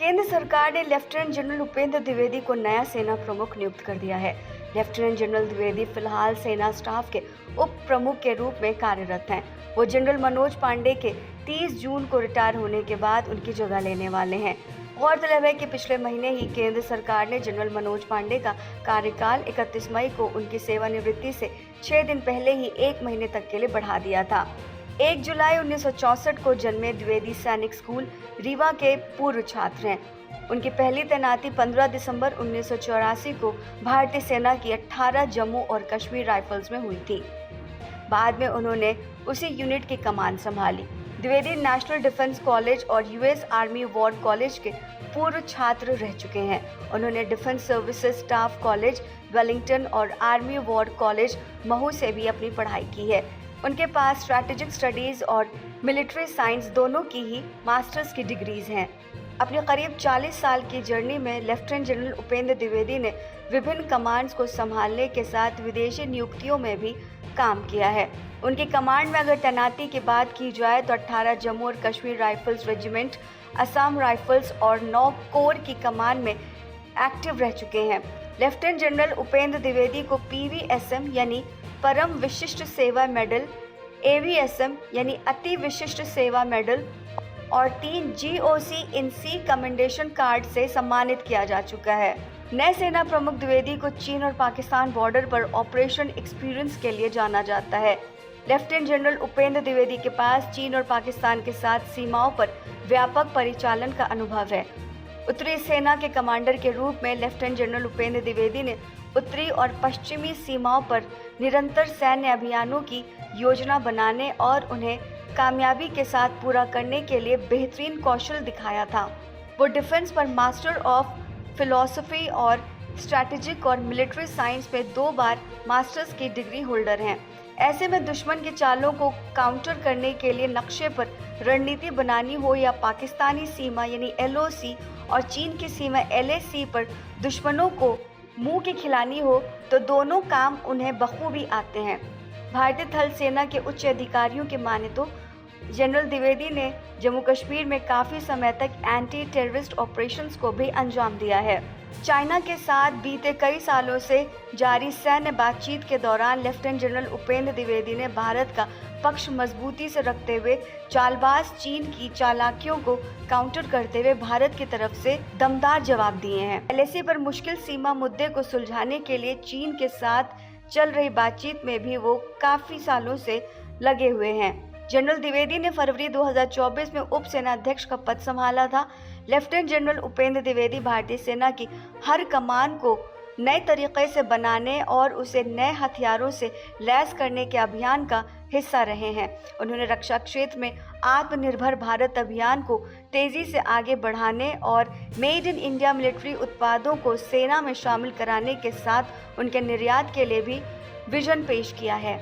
केंद्र सरकार ने लेफ्टिनेंट जनरल उपेंद्र द्विवेदी को नया सेना प्रमुख नियुक्त कर दिया है। लेफ्टिनेंट जनरल द्विवेदी फिलहाल सेना स्टाफ के उप प्रमुख के रूप में कार्यरत हैं। वो जनरल मनोज पांडे के 30 जून को रिटायर होने के बाद उनकी जगह लेने वाले हैं। गौरतलब है कि पिछले महीने ही केंद्र सरकार ने जनरल मनोज पांडे का कार्यकाल 31 मई को उनकी सेवानिवृत्ति से 6 दिन पहले ही 1 महीने तक के लिए बढ़ा दिया था। 1 जुलाई 1964 को जन्मे द्विवेदी सैनिक स्कूल रीवा के पूर्व छात्र हैं। उनकी पहली तैनाती 15 दिसंबर 1984 को भारतीय सेना की 18 जम्मू और कश्मीर राइफल्स में हुई थी। बाद में उन्होंने उसी यूनिट की कमान संभाली। द्विवेदी नेशनल डिफेंस कॉलेज और यूएस आर्मी वॉर कॉलेज के पूर्व छात्र रह चुके हैं। उन्होंने defence services staff college Wellington और आर्मी वॉर कॉलेज महू से भी अपनी पढ़ाई की है। उनके पास स्ट्रैटेजिक स्टडीज़ और मिलिट्री साइंस दोनों की ही मास्टर्स की डिग्रीज हैं। अपने करीब 40 साल की जर्नी में लेफ्टिनेंट जनरल उपेंद्र द्विवेदी ने विभिन्न कमांड्स को संभालने के साथ विदेशी नियुक्तियों में भी काम किया है। उनकी कमांड में अगर तैनाती की बात की जाए तो 18 जम्मू और Kashmir rifles regiment, Assam rifles और 9 कोर की कमान में एक्टिव रह चुके हैं। लेफ्टिनेंट जनरल उपेंद्र द्विवेदी को PVSM यानी परम विशिष्ट सेवा मेडल, AVSM यानी अति विशिष्ट सेवा मेडल और 3 GOC इन सी कमेंडेशन कार्ड से सम्मानित किया जा चुका है। नए सेना प्रमुख द्विवेदी को चीन और पाकिस्तान बॉर्डर पर ऑपरेशन एक्सपीरियंस के लिए जाना जाता है। लेफ्टिनेंट जनरल उपेंद्र द्विवेदी के पास चीन और पाकिस्तान के साथ सीमाओं पर व्यापक परिचालन का अनुभव है। उत्तरी सेना के कमांडर के रूप में लेफ्टिनेंट जनरल उपेंद्र द्विवेदी ने उत्तरी और पश्चिमी सीमाओं पर निरंतर सैन्य अभियानों की योजना बनाने और उन्हें कामयाबी के साथ पूरा करने के लिए बेहतरीन कौशल दिखाया था। वो डिफेंस पर मास्टर ऑफ फिलॉसफी और स्ट्रैटेजिक और मिलिट्री साइंस में 2 बार मास्टर्स की डिग्री होल्डर हैं। ऐसे में दुश्मन की चालों को काउंटर करने के लिए नक्शे पर रणनीति बनानी हो या पाकिस्तानी सीमा यानी LOC और चीन की सीमा LAC पर दुश्मनों को मुंह की खिलानी हो तो दोनों काम उन्हें बखूबी आते हैं। भारतीय थल सेना के उच्च अधिकारियों के माने तो जनरल द्विवेदी ने जम्मू कश्मीर में काफ़ी समय तक एंटी टेररिस्ट ऑपरेशंस को भी अंजाम दिया है। चाइना के साथ बीते कई सालों से जारी सैन्य बातचीत के दौरान लेफ्टिनेंट जनरल उपेंद्र द्विवेदी ने भारत का पक्ष मजबूती से रखते हुए चालबाज चीन की चालाकियों को काउंटर करते हुए भारत की तरफ से दमदार जवाब दिए हैं। LAC पर मुश्किल सीमा मुद्दे को सुलझाने के लिए चीन के साथ चल रही बातचीत में भी वो काफ़ी सालों से लगे हुए हैं। जनरल द्विवेदी ने फरवरी 2024 में उप सेनाध्यक्ष का पद संभाला था। लेफ्टिनेंट जनरल उपेंद्र द्विवेदी भारतीय सेना की हर कमान को नए तरीके से बनाने और उसे नए हथियारों से लैस करने के अभियान का हिस्सा रहे हैं। उन्होंने रक्षा क्षेत्र में आत्मनिर्भर भारत अभियान को तेजी से आगे बढ़ाने और मेड इन इंडिया मिलिट्री उत्पादों को सेना में शामिल कराने के साथ उनके निर्यात के लिए भी विजन पेश किया है।